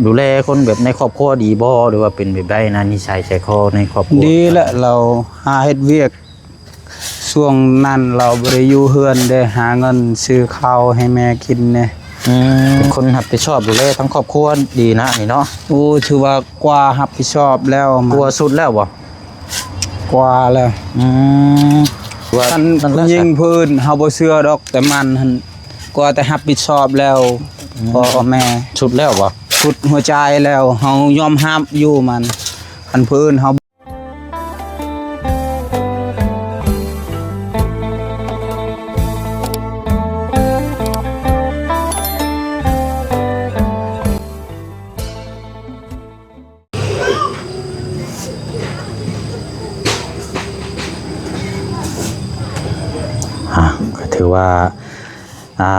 ดูแลคนแบบในครอบครัวดีบ่หรือว่าเป็นแบบใดนะนิสัยใจคอในครอบครัวดีละเราหาเฮ็ดเวียกช่วงนั้นเราบ่ได้อยู่เฮือนได้หาเงินซื้อข้าวให้แม่กินเนี่ยเป็นคนรับผิดชอบดูแลทั้งครอบครัวดีนะนี่เนาะโอ้ถือว่ากว่ารับผิดชอบแล้วกลัวสุดแล้วบ่กว่าแล้วว่ามันยิงพื้นเฮาบ่เชื่อดอกแต่มันหั่นกว่าแต่รับผิดชอบแล้วพ่อกับแม่สุดแล้วบ่สุดหัวใจแล้วเฮายอมรับอยู่มันอันพื้นเฮาก็ถือว่า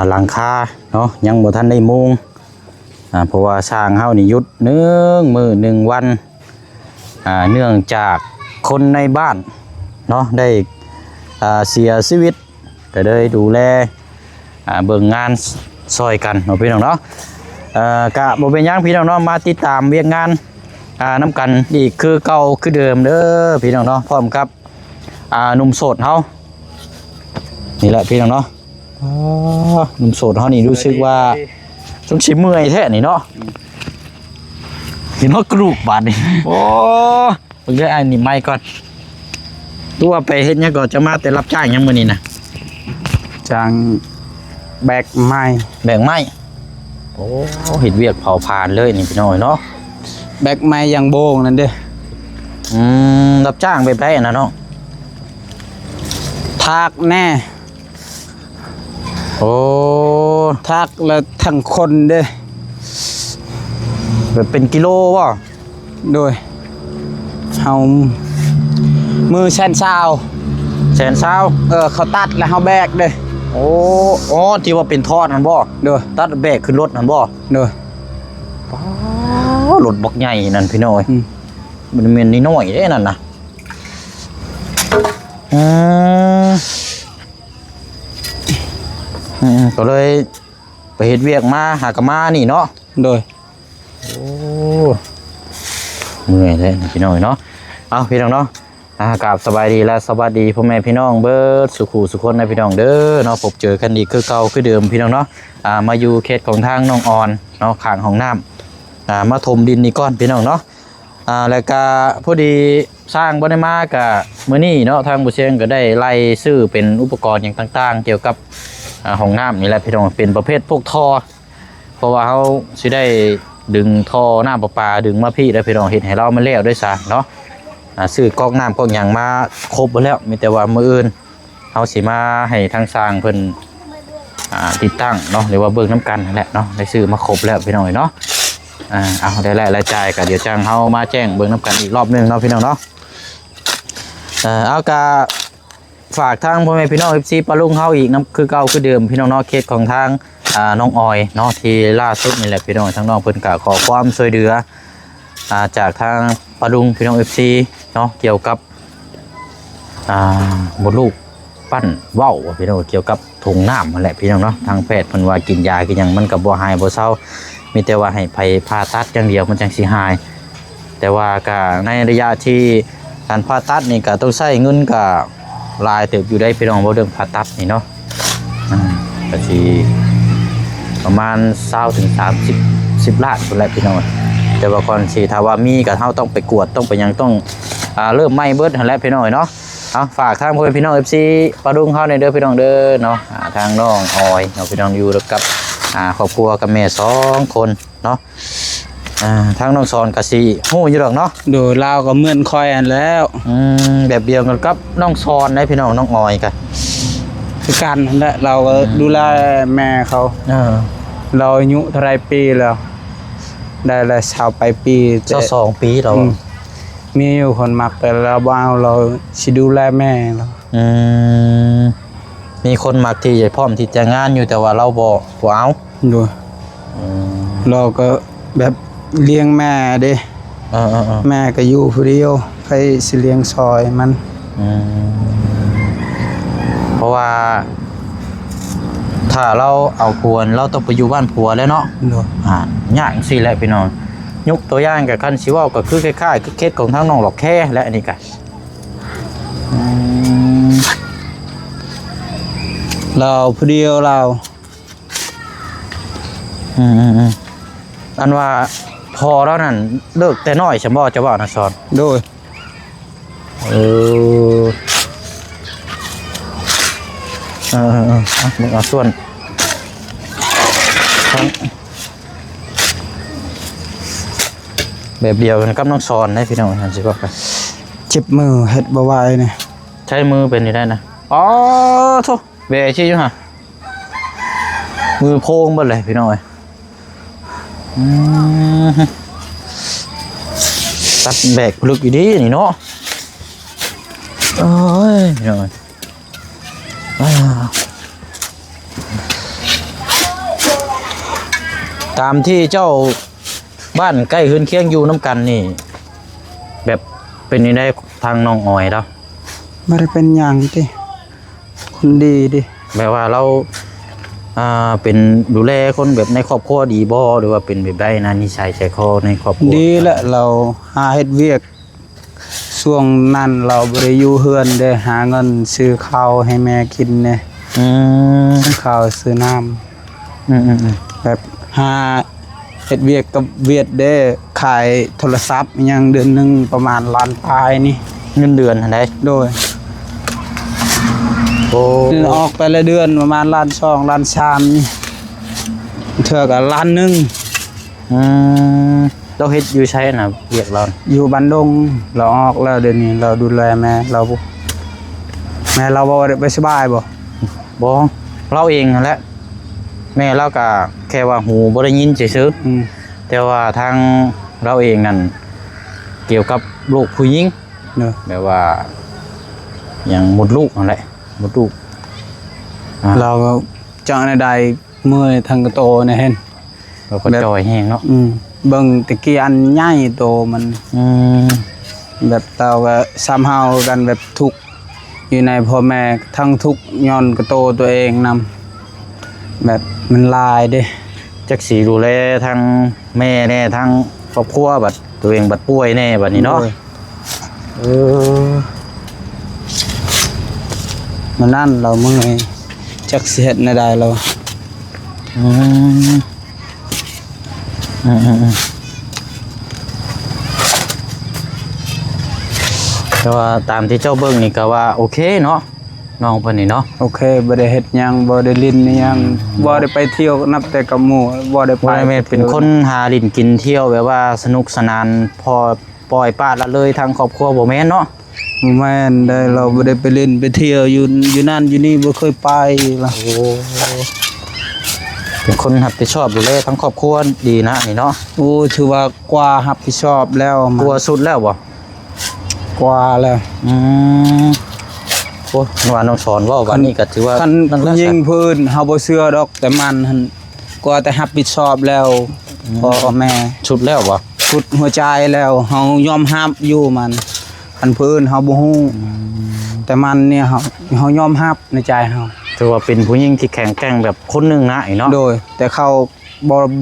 หลังคาเนาะยังบ่ทันได้มุงเพราะว่าสร้างเฮานี่หยุดมื้อ1วันเนื่องจากคนในบ้านเนาะได้เสียชีวิตก็เลยดูแลเบิ่งงานซอยกันเนาะพี่น้องเนาะกะบ่เป็นหยังพี่น้องเนาะมาติดตามเวียกงานน้ำกันอีกคือเก่าคือเดิมเด้อพี่น้องเนาะพร้อมกับหนุ่มโสดเฮานี่แหละพี่น้องเนาะหนุ่มโสดเฮานี่รู้สึกว่าต้องชิมเมื่อยแท้นี่เนาะเห็นว่ากรุบบาดนี่โอ้เพิ่งได้อันนี้ไม่ก่อนตัวไปเฮ็ดหยังก่อนจะมาแต่รับจ้างยังมื้อนี้นะจางแบกไม้แบ่งไม้โอ้เฮ็ดเวียกเผาผลาญเลยนี่พี่น้อยเนาะแบกไม้อย่างโบงนั่นเด้รับจ้างไปไผน่ะเนาะทากแน่โอ้ทากแล้วทั้งคนเด้แบบเป็นกิโลบ่โดยเฮามือแสนซาวเขาตัดแล้วเฮาแบกเด้โอ้อ๋อที่ว่าเป็นทอดนั่นบ่โดยตัดแบกขึ้นรถนั่นบ่โดยรถบักใหญ่นั่นพี่น้อยมันแม่นนิดหน่อยเด้นั่นน่ะก็เลยไปเฮ็ดเวียกมาหากะมานี่เนาะโดยโอ้เมื่อยเลยพี่น้องเนาะเอาพี่น้องเนาะกราบสบายดีและสวัสดีพ่อแม่พี่น้องเบิดสุขุสุขคนในพี่น้องเด้อเนาะพบเจอกันดีคือเก่าคือเดิมพี่น้องเนาะมาอยู่เขตของทางน้องออนเนาะข้างห้องน้ำมาถมดินนี่ก้อนพี่น้องเนาะแล้วก็พอดีสร้างบ่ได้มากะมื้อนี้เนาะทางบุเชียงก็ได้ไล่ซื้อเป็นอุปกรณ์อย่างต่างๆเกี่ยวกับห้องน้ำนี่แหละพี่น้องเป็นประเภทพวกท่อเพราะว่าเขาสิได้ดึงท่อน้ำประปาดึงมาพี่แล้วพี่น้องเห็นให้เรามาแล้วด้วยซะเนาะซื้อกอกน้ำกอกอย่างมาครบแล้วมีแต่ว่ามื้ออื่นเขาสิมาให้ทางสร้างเพิ่นติดตั้งเนาะหรือว่าเบิกน้ำกันนั่นแหละเนาะได้ซื้อมาครบแล้วพี่น้องเนาะเอาได้รายจ่ายก็เดี๋ยวจ้างเขามาแจ้งเบิกน้ำกันอีกรอบนึงเนาะพี่น้องเนาะเอากะฝากทางพ่อแม่พี่น้องFCปลาลุงเฮาอีกน้ำคือเก่าคือเดิมพี่น้องเนาะเคสของทางน้องออยเนาะที่ล่าสุดนี่แหละพี่น้องทางน้องเพิ่นก็ขอความช่วยเหลือจากทางปลาลุงพี่น้อง FC เนาะเกี่ยวกับมดลูกปั้นเว้าพี่น้องเกี่ยวกับถุงน้ำนั่นแหละพี่น้องเนาะทางแพทย์เพิ่นว่ากินยากินหยังมันก็บ่หายบ่เศร้ามีแต่ว่าให้ไปผ่าตัดอย่างเดียวมันจังสิหายแต่ว่าก็ในระยะที่การผ่าตัดนี่ก็ต้องใช้เงินก็ลายเติบอยู่ได้พี่น้องบ่เรื่องผ่าตัดนี่เนาะก็สิประมาณ20 ถึง 30 ล้านพุ่นแหละพี่น้องแต่ว่าก่อนสิถ้าว่ามีก็เฮาต้องไปกวดต้องไปยังต้องเริ่มใหม่เบิดหั่นแหละพี่น้องเนาะเอาฝากทางพ่อแม่พี่น้อง FC ปลาดุงเฮาในเด้อพี่น้องเด้อเนาะทางน้องออยเนาะพี่น้องอยู่กับครอบครัวกับแม่2 คนเนาะทางน้องซอนก็สิฮู้อยู่ดอกเนาะโดยลาวก็เหมือนคอยอันแล้วแบบเดียวกันกับน้องซอนได้พี่น้องน้องออยกันคือกันนั่นแหละเราก็ดูแลแม่เขาเราอายุเท่าไรปีแล้วได้แล้ว20 ปี22 ปีเรามีอยู่คนมักแต่เราบ่เอาเราสิดูแลแม่เรามีคนมักที่จะพร้อมที่จะงานอยู่แต่ว่าเราบ่เอาดูเราก็แบบเลี้ยงแม่เด้แม่ก็อยู่ผู้เดียวใครสิเลี้ยงซอยมันเพราะว่าถ้าเราเอาผัวเราต้องไปอยู่บ้านผัวแล้วเนาะยากสิแหละพี่น้อง ยกตัวอย่างกับคันสิเว้าก็คือคล้ายๆคือเคสของทางน้องหลอกแค่และอันนี้ก็เราผู้เดียวเราอันว่าพอแล้วนั่นเลิกแต่น้อยฉันบ่จะว่านะสอนโดยมึงเอาส่วนแบบเดียวกันกับน้องสอนได้พี่น้องทันสิบอกไปเจ็บมือเฮ็ดบ่ไหวนี่ใช้มือเป็นได้นะอ๋อโธ่เบะชี้อยู่ฮะมือโพงบ่เลยพี่น้องตัดแบกลึกอยู่ดีนี่เนาะโอ้ยพี่น้องตามที่เจ้าบ้านใกล้คืนเคียงอยู่น้ำกันนี่แบบเป็นยังไงทางน้องอ้อยแล้วไม่ได้เป็นอย่างที่คนดีดิแบบว่าเราเป็นดูแลคนแบบในครอบครัวดีบ่หรือว่าเป็นแบบใดนะนิสัยใจคอในครอบครัวดีแหละเราหาเฮ็ดเวียกช่วงนั้นเราบ่ได้อยู่เฮือนได้หาเงินซื้อข้าวให้แม่กินเนี่ยข้าวซื้อน้ำแบบหาเฮ็ดเวียกกับเวียดได้ขายโทรศัพท์ยังเดือนนึงประมาณล้านปลายนี่เงินเดือนได้โดยโอ้ออกแต่ละเดือนประมาณล้านสองล้านสามนี่เท่ากับล้านหนึ่งเราเฮ็ดอยู่ใช้น่ะเวียกเราอยู่บ้านดงเราออกแล้วเดี๋ยวนี้เราดูแลแม่เราบ่ได้ไปสบายบ่เราเองนั่นแหละแม่เราก็แค่ว่าหูบ่ได้ยินซื่อๆแต่ว่าทางเราเองนั่นเกี่ยวกับลูกผู้หญิงเนอะแบบว่าอย่างหมดลูกนั่นแหละหมดลูกเราก็จังใดเมื่อยทางกระโตเนี่ยเห็นเราก็จอยแห้งเนาะเบิ่งตะกี้อันใหญ่โตมันแบบเตาก็ซ้ำเฮากันแบบทุกอยู่ในพ่อแม่ทั้งทุกย้อนกระโตตัวเองนำแบบมันลายเด้จักสีดูแลทั้งแม่แน่ทั้งครอบครัวบัดตัวเองบัดป่วยแน่บัดนี้เนาะมันนั่นเราเมื่อยจักเสียดในใดเราแต่ว่าตามที่เจ้าเบิ้งนี่ก็ว่าโอเคเนาะน้องเพิ่นนี่เนาะโอเคบ่ได้เฮ็ดหยังบ่ได้ลิ้นหยังบ่ได้ไปเที่ยวนับแต่กับหมู่บ่ได้ไปเป็นคนหาลิ้นกินเที่ยวแบบว่าสนุกสนานพอปล่อยปละละเลยทางครอบครัวบ่แม่นเนาะบ่แม่นได้เราบ่ได้ไปเล่นไปเที่ยวอยู่นั่นอยู่นี่บ่เคยไปล่ะโอ้เป็นคนรับผิดชอบดูแลทั้งครอบครัวดีนะนี่เนาะโอ้ถือว่ากว่ารับผิดชอบแล้วกว่าสุดแล้วบ่กว่าแล้วโอ้ว่าน้องสอนว่าวันนี้ก็ถือว่าคันยิงพื้นเฮาบ่เชื่อดอกแต่มันหั่นกว่าแต่รับผิดชอบแล้วพ่อแม่สุดแล้วบ่สุดหัวใจแล้วเฮายอมรับอยู่มันอันพื้นเฮาบ่ฮู้แต่มันเนี่ยเฮายอมรับในใจเฮาถือว่าเป็นผู้หญิงที่แข็งแกร่งแบบคนนึงนะเนาะโดยแต่เขา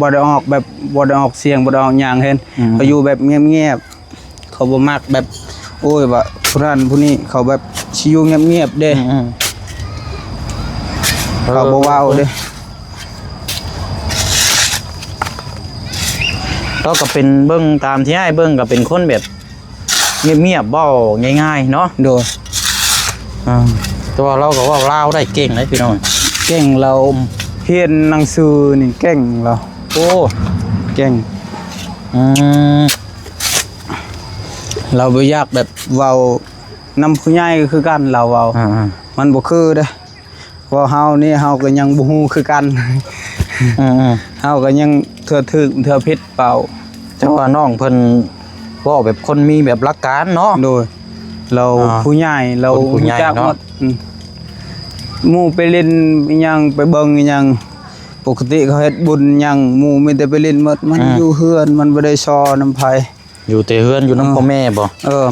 บ่ได้ออกแบบบ่ได้ออกเสียงบ่ได้ออกหยังเห็นเขาอยู่แบบเงียบๆเขาบ่มักแบบโอ้ยว่าผู้นั้นผู้นี้เขาแบบสิอยู่เงียบๆเด้เขาบ่เว้าเด้ก็เป็นเบิ่งตามที่ให้เบิ่งก็เป็นคนแบบเงียบๆเว้าง่ายๆเนาะโดยตัวเราก็ว่าเล่าได้เก่งเลยพี่น้องเก่งเราเรียนหนังสือนี่เก่งเราโอ้เก่งเราบ่อยากแบบเว้านำผู้ใหญ่ก็คือกันเราเว้ามันบ่คือเด้อเพราะเฮานี่เฮาก็ยังบ่ฮู้คือกันเฮาก็ยังเทื่อถึกเทื่อผิดเปล่าจังว่าน้องเพิ่นเว้าแบบคนมีแบบหลักการเนาะโดยเราผู้ใหญ่เรารู้จักหมดหมู่ไปเล่นหยังไปเบิ่งหยังปกติเขาเฮ็ดบุญหยังหมู่มีแต่ไปเล่นหมดมันอยู่เฮือนมันบ่ได้ซอน้ำไผอยู่แต่เฮือนอยู่นำพ่อแม่บ่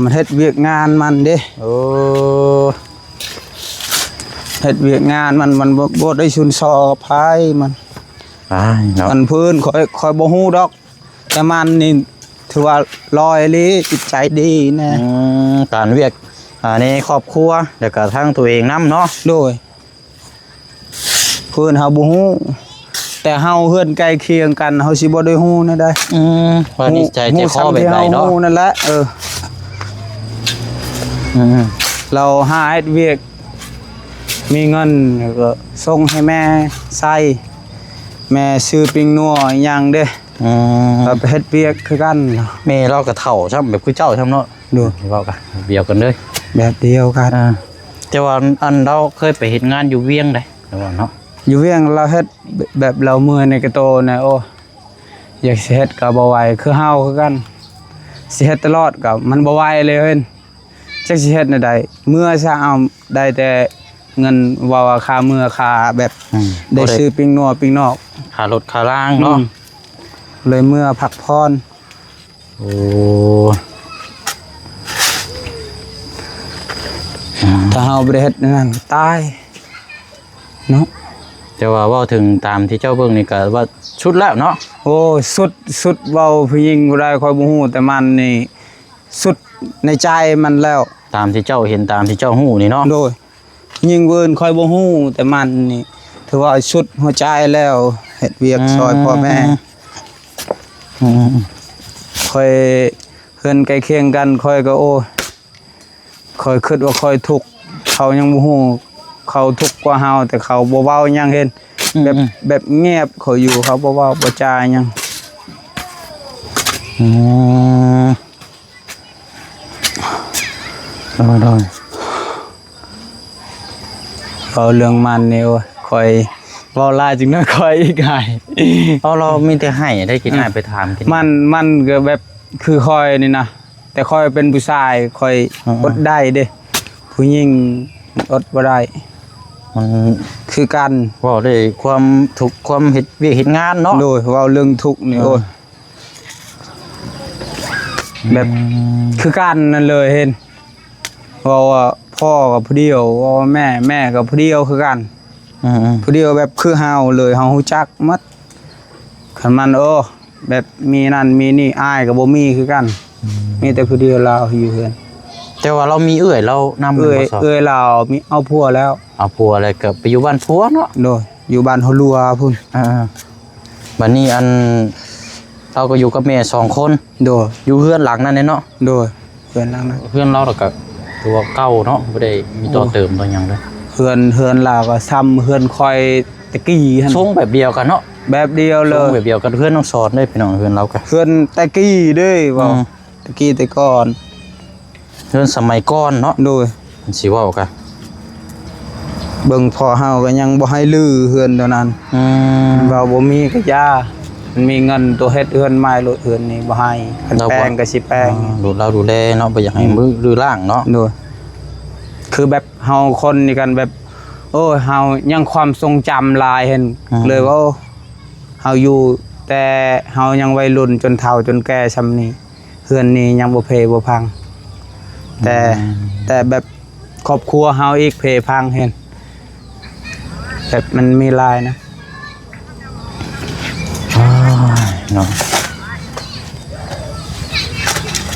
มันเฮ็ดเวียกงานมันเด้เฮ็ดเวียกงานมันบ่ได้ชุนซอกับไผมันเนาะมันพื้นค่อยบ่ฮู้ดอกแต่มันนี่ ถือว่าลอยเลยจิตใจดีนะ การเวียกในครอบครัวแล้วก็ทั้งตัวเองนํเนาะ โดยเพื่อนเฮาบ่ฮู้แต่เฮาเฮือนใกล้เคียงกันเฮาสิบ่ได้ฮู้แน่ได้ ว่านิสัยใจคอแบบใดเนาะ ฮู้นั่นแหละเราหาเฮ็ดเวียกมีเงินก็ส่งให้แม่ใช้แม่ซื้อปิ้งนัวอีหยังเด้ก็ไปเฮ็ดเวียกคือกัน แม่เราก็เฒ่าซ้ํแบบคือเจ้าซ้ํเนาะ ดู เว้ากันเดียวกันเลย แบบเดียวกัน แต่ว่าอันเราเคยไปเฮ็ดงานอยู่เวียงได้แต่ว่าเนาะ อยู่เวียงเราเฮ็ดแบบเราเมื่อยในกระโตนะโอ้อยากสิเฮ็ดก็บ่ไหวคือเฮาคือกันสิเฮ็ดตลอดก็มันบ่ไหวเลยเพิ่นจักสิเฮ็ดแนวใดเมื่อซะเอาได้แต่เงินว่าค่าเมื่อค่าแบบได้ซื้อปิ้งนัวปิ้งนอก ค่ารถค่าล่างเนาะ เลยเมื่อพักพร โอ้ ถ้าเฮาบ่ได้เฮ็ดนั่นตายเนาะ แต่ว่าเว้าถึงตามที่เจ้าเบิ่งนี่ก็ว่าชุดแล้วเนาะ โอ้สุดเว้าผู้หญิงบ่ได้ค่อยบ่ฮู้แต่มันนี่สุดในใจมันแล้ว ตามที่เจ้าเห็นตามที่เจ้าฮู้นี่เนาะ โดยยิงเวินค่อยบ่ฮู้แต่มันนี่ถือว่าสุดหัวใจแล้วเฮ็ดเวียกซอยพ่อแม่ค่อยเฮือนใกล้เคียงกันค่อยก็โอ้ค่อยคิดว่าค่อยทุกข์เขายังบ่ฮู้เขาทุกข์กว่าเฮาแต่เขาบ่เว้าหยังเห็นแบบเงียบเขาอยู่เขาบ่เว้าบ่จาหยังได้ เอาเรื่องมันนี่โอ้ค่อยเว้าหลายจึงน้อยค่อยอีกหาย เอาเรามีแต่ให้ได้กินให้ไปถามกิน มันก็แบบคือค่อยนี่นะแต่ค่อยเป็นผู้ชายค่อยอดได้เด้ผู้หญิงอดบ่ได้ มัน คือกัน เว้าได้ความทุกข์ความเฮ็ดเวียกเฮ็ดงานเนาะ โดยเว้าเรื่องทุกข์นี่โอ้ยแบบคือกันนั่นเลยเห็นเว้าว่าพ่อกับผู้เดียวเว้าว่าแม่กับผู้เดียวคือกันผู้เดียวแบบคือเฮาเลยเฮาฮู้จักหมดคันมันแบบมีนั่นมีนี่อ้ายก็บ่มีคือกันมีแต่ผู้เดียวเราอยู่เฮือน แต่ว่าเรามีเอื้อยเรานำ เอ้ยเรามีเอาผัวแล้ว เอาผัวอะไรก็ไปอยู่บ้านผัวเนาะ โดยอยู่บ้านฮอลัวพุ่น บัดนี้อันเราก็อยู่กับแม่2 คน โดย อยู่เฮือนหลังนั้นเนาะ โดยเฮือนหลังนั้น เฮือนเราก็ตัวเก่าเนาะบ่ได้มีต่อเติมต่อหยังเลย เฮือนเราก็ซ้ำเฮือนคอยตะกี้หั่น ทรงแบบเดียวกันเนาะ แบบเดียวเล ทรง ย แบบเดียวกันเฮือนน้องสอนได้พี่น้องเฮือนเราก็ เฮือนตะกี้เด้ว่าตะกี้แต่ก่อน เฮือนสมัยก่อนเนาะ โดย มันสิเว้ากัน เบิ่งพ่อเฮาก็ยังบ่ให้ลือเฮือนเท่านั้นว่าบ่มีก็ย่ามันมีเงินตัวเฮ็ดเฮือนใหม่รถเฮือนนี่บ่ให้คันแปลงก็สิแปลง ดูเราดูแลเนาะบ่อยากให้มือรื้อร่างเนาะ โดยคือแบบเฮาคนนี่กันแบบโอ้เฮายังความทรงจำหลายเห็นเลยว่าเฮาอยู่แต่เฮายังวัยรุ่นจนเฒ่าจนแก่ซำนี้เฮือนนี้ยังบ่เพบ่พังแต่แบบครอบครัวเฮาอีกเพพังเห็นแบบมันมีหลายนะ เนาะ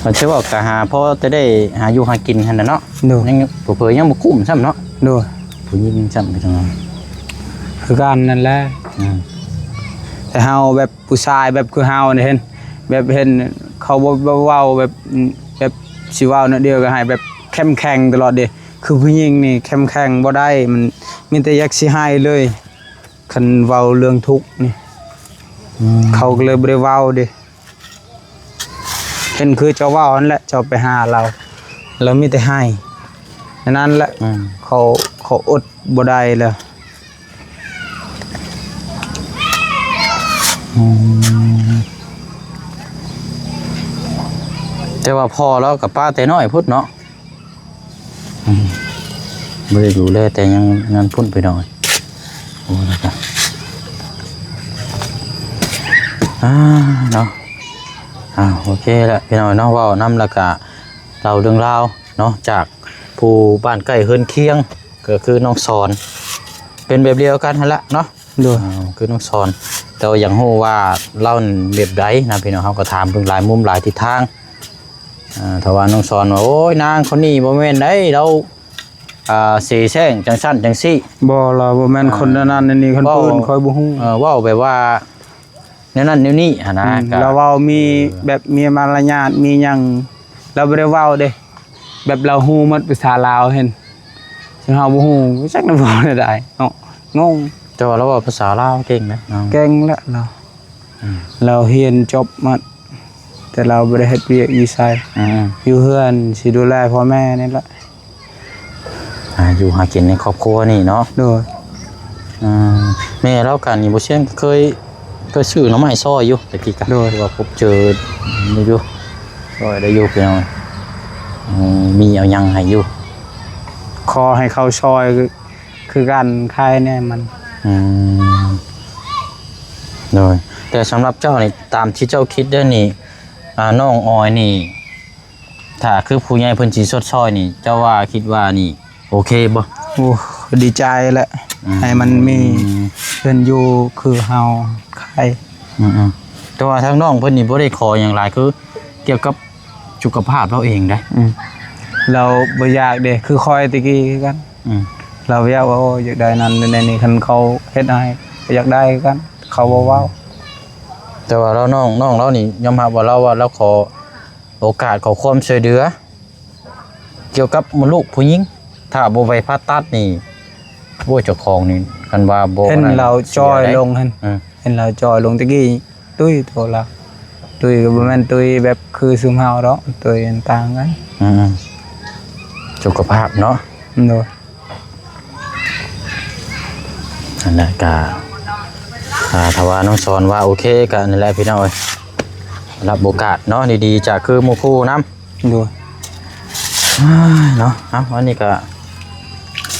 มันเชื่อว่ากะหาเพราะจะได้หาอยู่หากินหั่นน่ะเนาะ โดย ยังเผลอๆยังบ่คุ้มซ้ำเนาะ โดย ผู้หญิงซ้ำไปจังนั้น คือกันนั่นแหละแต่เฮาแบบผู้ชายแบบคือเฮานี่เห็นแบบเห็นเขาบ่เว้าแบบสิเว้าเนาะเดียวก็ให้แบบเข้มแข็งตลอดเด้คือผู้หญิงนี่เข้มแข็งบ่ได้มันมีแต่อยากสิให้เลยคันเว้าเรื่องทุกข์นี่เขาก็เลยบ่ได้เว้าเด้เห็นคือเจ้าเว้านั่นแหละเจ้าไปหาเรามีแต่ให้นั่นแหละเขาอดบ่ได้แล้วแต่ว่าพ่อเรากับป้าแต่น้อยพุดเนาะไม่ได้ดูแลแต่ยังงานพุ่นไปหน่อยโอ้แล้วกันเนาะโอเคแล้วพี่น้อยเนาะว่าน้ำละกะเราเรื่องราวเนาะจากผู้บ้านใกล้เฮือนเคียงก็คือน้องสอนเป็นแบบเดียวกันหั่นละเนาะ โดย คือน้องสอน แต่ว่าอย่างฮู้ว่าเล่าแบบใดนะพี่น้องเฮาก็ถามเพิ่นหลายมุมหลายทิศทางถ้าว่าน้องสอนว่าโอ้ยนางคนนี้บ่แม่นได้เราสีแซงจังซั่นจังซี่ บ่เราบ่แม่นคนนั้นๆนี่คนปืนคอยบ่ฮู้ เว้าแบบว่าแนวนั้นแนวนี้หั่นนะก็ เราเว้ามีแบบมีมารยาทมีหยังเราบ่ได้เว้าเด้แบบเราฮู้หมดภาษาลาวเห็นซึ่งเฮาบ่ฮู้จักนำเว้าได้เนาะงง แต่ว่าเราเว้าภาษาลาวเก่งนะน้อง เก่งแล้วเราเรียนจบมาแต่เราบ่ได้เฮ็ดเวียกอีไสอยู่เฮือนสิดูแลพ่อแม่นี่แหละ อยู่หากินในครอบครัวนี่เนาะ โดย แม่เรากันนี่บ่เช่นเคยซื้อหน่อไม้ซอยอยู่ตะกี้กะโดยว่าพบเจอนี่อยู่ซอยได้อยู่พี่น้องมีเอายังให้อยู่ ขอให้เขาช่วยคือการคายแน่มัน โดยแต่สำหรับเจ้านี่ตามที่เจ้าคิดเด้อนี่น้องออยนี่ถ้าคือผู้ใหญ่เพิ่นสิชดช้อยนี่เจ้าว่าคิดว่านี่โอเคบ่ โอ้ดีใจแหละให้มันมีเพิ่นอยู่คือเฮาคาย แต่ว่าทางน้องเพิ่นนี่บ่ได้ขอหยังหลายคือเกี่ยวกับสุขภาพเราเองได้ เราบ่อยากเด้คือคอยตะกี้คือกันเราอยากว่าโอ้อยากได้นั้นในนี้คันเขาเฮ็ดให้อยากได้คือกันเขาบ่เว้า แต่ว่าเราน้องเรานี่ยอมรับว่าเราขอโอกาสขอความช่วยเหลือเกี่ยวกับมดลูกผู้หญิงถ้าบ่ไปผ่าตัดนี่โอ้ยเจ้าของนี่คันว่าบ่ เห็นเราจอยลงหั่นเห็นเราจอยลงตะกี้ตุ้ยโทรละตุ้ยก็บ่แม่นตุ้ยแบบคือซุมเฮาดอกตุ้ยต่างกัน สุขภาพเนาะ โดย อันนั้นก็ถ้าว่าน้องสอนว่าโอเคก็นั่นแหละพี่น้องเอ้ยรับโอกาสเนาะดีๆจากคือหมู่คู่นำ โดย เนาะวันนี้ก็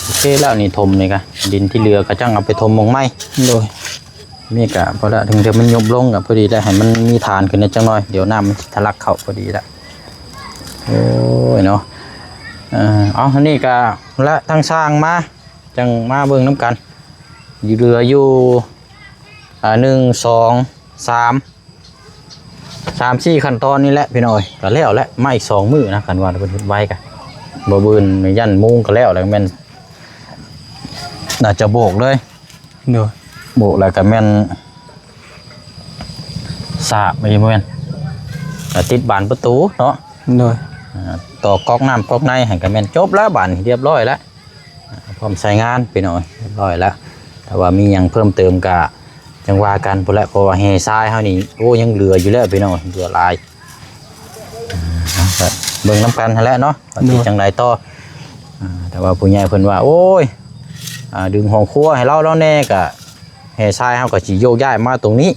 โอเคแล้วนี่ถมนี่ก็ดินที่เหลือก็จังเอาไปถมมงไม้โดยนี่ก็พอละถึงเดี๋ยวมันยุบลงก็พอดีแล้วให้มันมีฐานขึ้นนิดจังหน่อยเดี๋ยวน้ำมันทะลักเข้าพอดีละโอ้ยเนาะอันนี้ก็ละทั้งสร้างมาจังมาเบิ่งน้ำกันอยู่เรืออยู่1 2 3 4ขั้นตอนนี่แหละพี่น้อยก็แล้วแหละมาอีก2มื้อนะกันว่าเพิ่นเฮ็ดไว้กันบ่บืนยันมุงก็แล้วแล้วแม่นน่าจะโบกเลย โดย โบกแล้วก็แม่นสาบไม่แม่นติดบานประตูเนาะ โดย ต่อก๊อกน้ำก๊อกในให้ก็แม่นจบแล้วบานเรียบร้อยแล้วพร้อมใช้งานพี่น้อยเรียบร้อยแล้วแต่ว่ามีหยังเพิ่มเติมก็จังว่ากันพุ่นแหละเพราะว่าแห่ทรายเฮานี่โอ้ยังเหลืออยู่แล้วพี่น้อยเหลือหลายเบิ่งน้ำกันนั่นแหละเนาะว่าสิจังไดต่อแต่ว่าผู้ใหญ่เพิ่นว่าโอ้ยดึงห้องครัวให้เราแล้วแน่ก็แห่ทรายเฮาก็สิโยกย้ายมาตรงนี้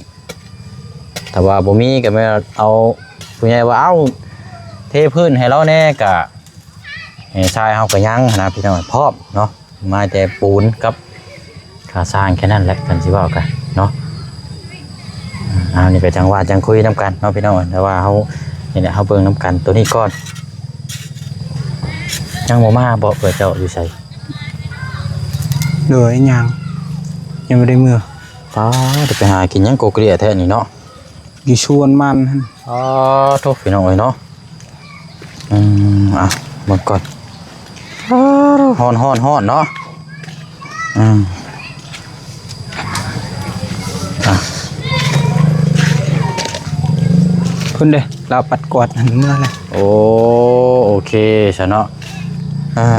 แต่ว่าบ่มีก็แม่เอาผู้ใหญ่ว่าเอาเทพื้นให้เราแน่ก็แห่ทรายเฮาก็ยังนะพี่น้องพร้อมเนาะมาแต่ปูนกับค่าสร้างแค่นั้นแหละกันสิเว้ากันเนาะนี่ก็จังว่าจังคุยนำกันเนาะพี่น้องแต่ว่าเฮานี่แหละเฮาเบิ่งนำกันตัวนี้ก่อนยังบ่มาบ่เปิดเจ้าอยู่ไส โดยยังไม่ได้มือ จะไปหากินยังโกเกลียแท้นี่เนาะ อยู่ชวนมันหั่น โทษพี่น้องเอ้ยเนาะหมดก่อนฮ้อนเนาะเพิ่นเด้เราปัดกวาดหั่นเมื่อไร โอเคซะเนาะ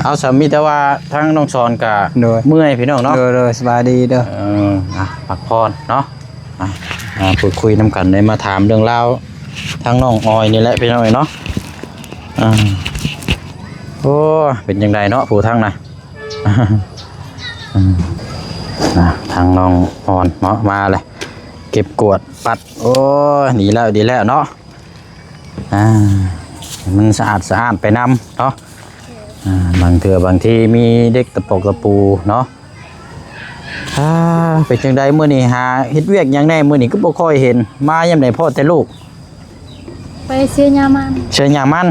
เอาสามีแต่ว่าทั้งน้องสอนกับ โดย เมื่อยพี่น้องเนาะ โดยสบายดีเด้อ พักผ่อนเนาะพูดคุยนำกันได้มาถามเรื่องราวทั้งน้องออยนี่แหละพี่น้องเอ้ยเนาะโอ้เป็นยังไงเนาะผู้ทั้งน่ะทางน้องออนเนาะมาเลยเก็บกวาดปัดโอ้ดีแล้วเนาะมันสะอาดไปนำเนาะบางเถื่อบางทีมีเด็กตะปูเนาะเป็นจังไดเมื่อนี้หาเฮ็ดเวียกยังแน่เมื่อนี้ก็บ่ค่อยเห็นมายามใดพ่อแต่ลูก ไปเสียยามัน เชื่อหญ้ามัน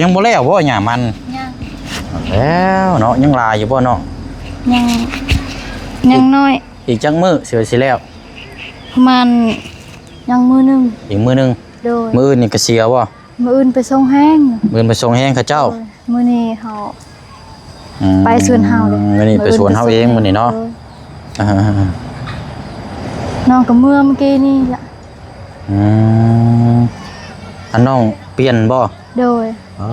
ยังบ่แล้วบ่หญ้ามัน ยัง แล้วเนาะยังลายอยู่บ่เนาะ ยังน้อย อีกจังมื้อเสือสิแล้ว ประมาณยังมือหนึง อีกมื้อหนึง โดย มื้ออื่นนี่ก็เสียบ่ มื้ออื่นไปส่งแห้ง มื้ออื่นไปส่งแห้งเขาเจ้า โดยมื้อนี้เฮา อืม ไปสวนเฮาเลย มื้อนี้ไปสวนเฮาเองมื้อนี้เนาะ โดย อ่า น้องก็เมื่อกี้นี่ล่ะ อืมอันน้องเปลี่ยนบ่ โดย อ๋อ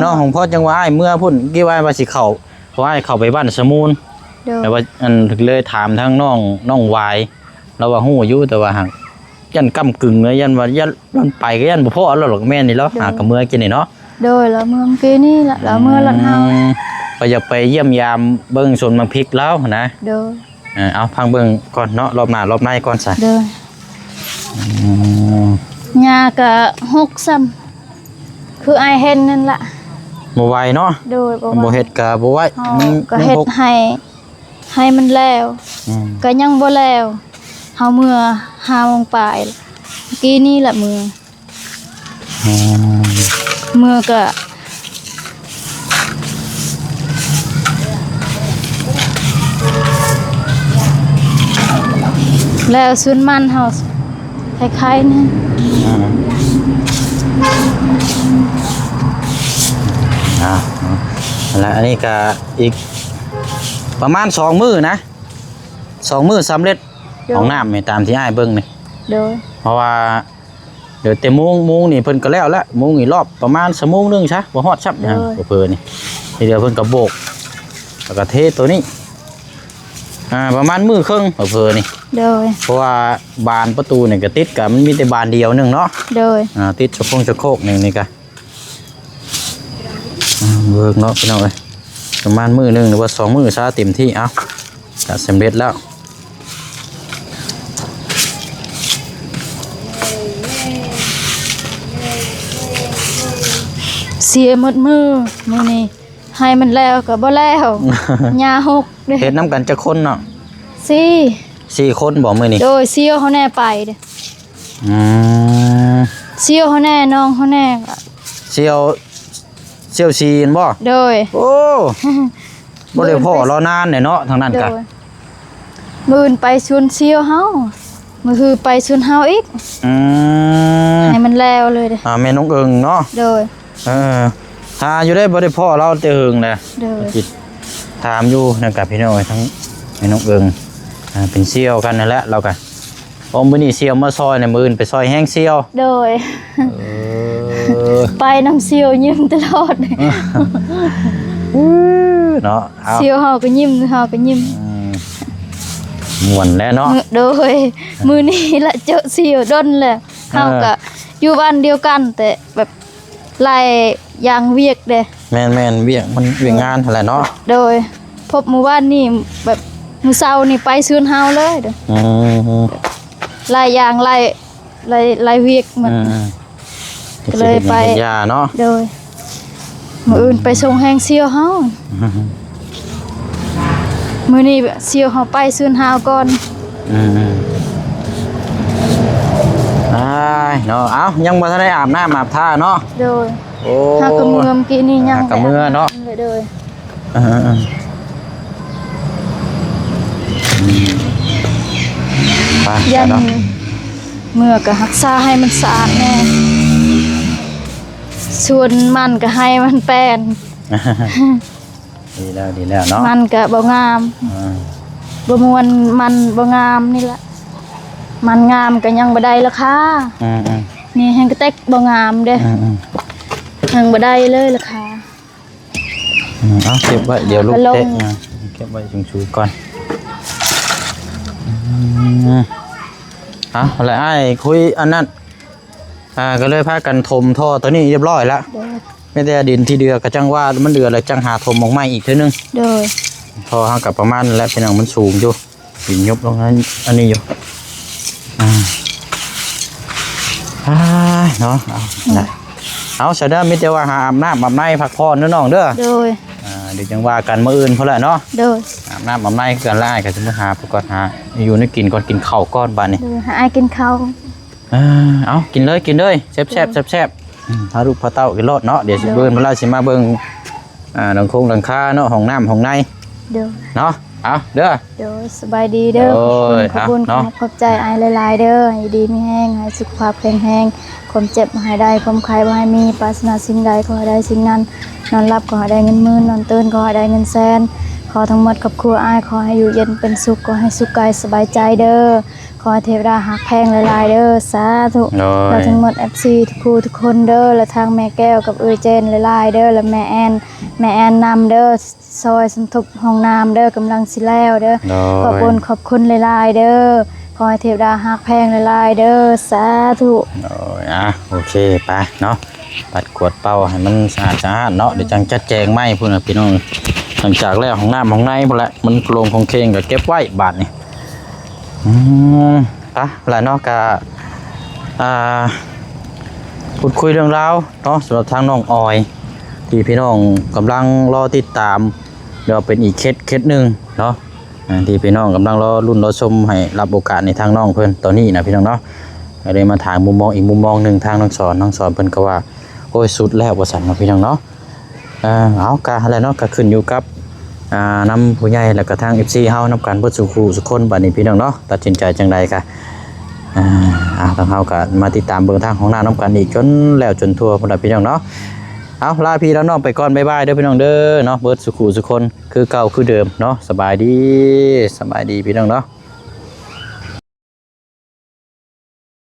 น้องของพ่อจังว่าอ้ายเมื่อพุ่นกี่ว่าสิเข้าเพราะว่าอ้ายเข้าไปบ้านสมูน โดย แต่ว่าอันเลยถามทั้งน้องวายเราว่าฮู้อยู่แต่ว่าหักยันก้ำกึ่งเลยยันว่ายันมันไปก็ยันบ่พอแล้วหรอกแม่นนี่แล้วหากับเมื่อกินนี่เนาะ โดยแล้วเมื่อกี้นี่ล่ะแล้วเมื่อหลังเฮา ก็อยากไปเยี่ยมยามเบิ่งสวนมังพริกแล้วนะ โดย เอาพังเบิ่งก่อนเนาะรอบหน้ารอบในก่อนซะ โดย อืม ยาก็6ซ้ำคืออายเห็นนั่นล่ะ บ่ไหวเนาะ โดยบ่ บ่ ว่า เฮ็ดก็บ่ไหว เฮาก็เฮ็ด พก ให้มันแล้ว อืม ก็ยังบ่แล้วเฮาเมื่อ5 โมงปลายเมื่อกี้นี่แหละเมื่อ อืม เมื่อก็แล้วส่วนมันเฮาคล้ายๆนี่ แล้วอันนี้ก็อีกประมาณ2มื้อนะ2มื้อสำเร็จของน้ำนี่ตามที่อ้ายเบิ่งนี่ โดย เพราะว่าเดี๋ยวแต่โมงนี่เพิ่นก็แล้วละโมงนี่รอบประมาณชั่วโมงนึงซะบ่ฮอดซับนะเพิ่นนี่ทีเดียวเพิ่นก็โบกแล้วก็เทตัวนี้ประมาณมื้อครึ่งเพิ่นนี่ โดย เพราะว่าบานประตูนี่ก็ติดกับมันมีแต่บานเดียวนึงเนาะ โดย ติดสะโคกนึงนี่ก็เวิร์กเนาะพี่น้องเอ้ยประมาณมื้อนึงหรือว่า2มื้อซะเต็มที่เอาก็สำเร็จแล้ว เสียหมดมือมื้อนี้ให้มันแล้วก็บ่แล้วยาหกเด้ เฮ็ดน้ำกันจักคนเนาะ สิ 4คนบ่มื้อนี้ โดยเสียวเขาแน่ไปเด้ อืม เสียวเขาแน่น้องเขาแน่ก็ เซียวซีนบ่ โดย โอ้ บ่ได้พ่อรอนานเนี่ยเนาะทางนั้น โด กัน ยมื้ออื่นไปชวนเสียวเฮามื้อคือไปชวนเฮาอีก อืม ให้มันแล้วเลยเด้ แม่น้องเอิงเนาะ โดย หาอยู่ได้บ่ได้พ่อเราแต่เอิงแหละ โดย คิดถามอยู่นั่นกับพี่น้อยทั้งแม่น้องเอิงเป็นเซี่ยวกันนั่นแหละเราก็พอมื้อนี้เซี่ยวมาซอยในมื้ออื่นไปซอยแห้งเซี่ยว โดย ไปน้ำเสียวยิ้มตลอด เนาะเอา เสียวเฮาก็ยิ้มเฮาก็ยิ้ม ม่วนแล้วเนาะ โดยมื้อนี้ละเจอเสียวดนแหละเฮาก็อยู่บ้านเดียวกันแต่แบบไล่อย่างเวียกเด้ แม่นเวียกมันเวียกงานนั่นแหละเนาะ โดยพบหมู่บ้านนี่แบบมื้อเช้านี่ไปสวนเฮาเลยเด้อ อืม ไล่อย่างไล่เวียกมัน ก็เลยไป ฮ็ดยาเนาะ โดยมื้ออื่นไปส่งแหงเสียวเฮามื้อนี้เสียวเฮาไปสวนเฮาก่อน เนาะเอ้ายังบ่ทันได้อาบน้ำอาบท่าเนาะ โดย โอ้ หากะเมื่อเมื่อกี้นี่ยัง หากะเมื่อเนาะ โดย ไป ยัน เนาะ เมื่อก็รักษาให้มันสะอาดแน่ส่วนมันก็ให้มันแปลน ดีแล้วเนาะ มันก็บ่งาม อ่า บ่มวนมันบ่งามนี่แหละมันงามก็ยังบ่ได้ราคา อืม นี่แฮงก็เต็กบ่งามเด้ยังบ่ได้เลยราคา เอาเก็บไว้เดี๋ยวลูก ก็ลง เตะนะเก็บไว้ชูๆก่อนอะไรไอ้คุยอันนั้นก็เลยพากันถมท่อตัวนี้เรียบร้อยแล้ว โดย ไม่ได้ดินที่เดือก็จังว่ามันเดือแล้วจังหาถมออกมาอีกเท่านึง โดย พอห้ากับประมาณนั้นแหละเป็นอย่างมันสูงอยู่หินยบลงนั้นอันนี้อยู่เนาะเอาเสร็จแล้วมิเตว่าหาอาบน้ำอาบในพักผ่อนน้องเด้อ โดย เดี๋ยวจังว่ากันมื้ออื่นเพราะแหละเนาะ โดย อาบน้ำอาบในกันไล่กันจะมาหาประกอบหาอยู่ในกินก่อนกินข้าวก้อนบานนี่ โดยหาอ้ายกินข้าว เอากินเลยแซ่บพาลูกพาเต้ากินรอดเนาะเดี๋ยวสิเบิ่งมาแล้วสิมาเบิ่งหลังโค้งหลังคาเนาะห้องน้ำห้องใน โดย เนาะ เอาเด้อ เดี๋ยวสบายดีเด้อ โอ้ย ขอบคุณ เนาะ ขอบใจอายหลายๆเด้อให้ดีมีแห้งให้สุขภาพแข็งแรงความเจ็บบ่ให้ได้ความไข้บ่ให้มีปรารถนาสิ่งใดขอให้ได้สิ่งนั้นนอนหลับขอให้ได้เงินหมื่นนอนตื่นขอให้ได้เงินแสนขอทั้งหมดครอบครัวอายขอให้อยู่เย็นเป็นสุขขอให้สุขกายสบายใจเด้อขอให้เทวดาหักแพงหลายๆเด้อสาธุ โด เรา ย ทั้งหมด FC ทุกคู่ทุกคนเด้อและทางแม่แก้วกับเจนหลายๆเด้อและแม่แอนนำเด้อซอยสมทบห้องน้ำเด้อกำลังสิแล้วเด้อ โด ขอบคุณขอบคุณหลายๆเด้อขอให้เทวดาหักแพงหลายๆเด้อสาธุ โอ้ยโอเคไปเนาะปัดกวดเป่าให้มันสะอาดเนาะเดี๋ยวจังจัดแจงไหมพุ่นน่ะพี่น้องหลังจากแล้วของน้ำของในพุ่นละมันโครงของเคงก็เก็บไว้บาดนี่แล้วเนาะก็พูดคุยเรื่องราวเนาะสำหรับทางน้องออยที่พี่น้องกำลังรอติดตามเดี๋ยวเป็นอีกเคสหนึ่งเนาะที่พี่น้องกำลังรอรุ่นรอชมให้รับโอกาสในทางน้องเพิ่นตอนนี้นะพี่น้องเนาะก็เลยมาถามมุมมองอีกมุมมองหนึ่งทางน้องสอนเพิ่นก็ว่าโอ้ยสุดแล้วว่าซั่นเนาะพี่น้องเนาะเอากะอะไรเนาะก็ขึ้นอยู่กับนำผู้ใหญ่แล้วก็ทาง FC เฮานำกันเบิดสู่คู่สุคนบัดนี้พี่น้องเนาะตัดสินใจจังใดกะทางเฮาก็มาติดตามเบิ่งทางของหน้านำกันอีกจนแล้วจนทั่วพุ่นล่ะพี่น้องเนาะเอาลาพี่แล้วน้องไปก่อนบ๊ายบายเด้อพี่น้องเด้อเนาะเบิดสู่คู่สุคนคือเก่าคือเดิมเนาะสบายดีพี่น้องเนาะ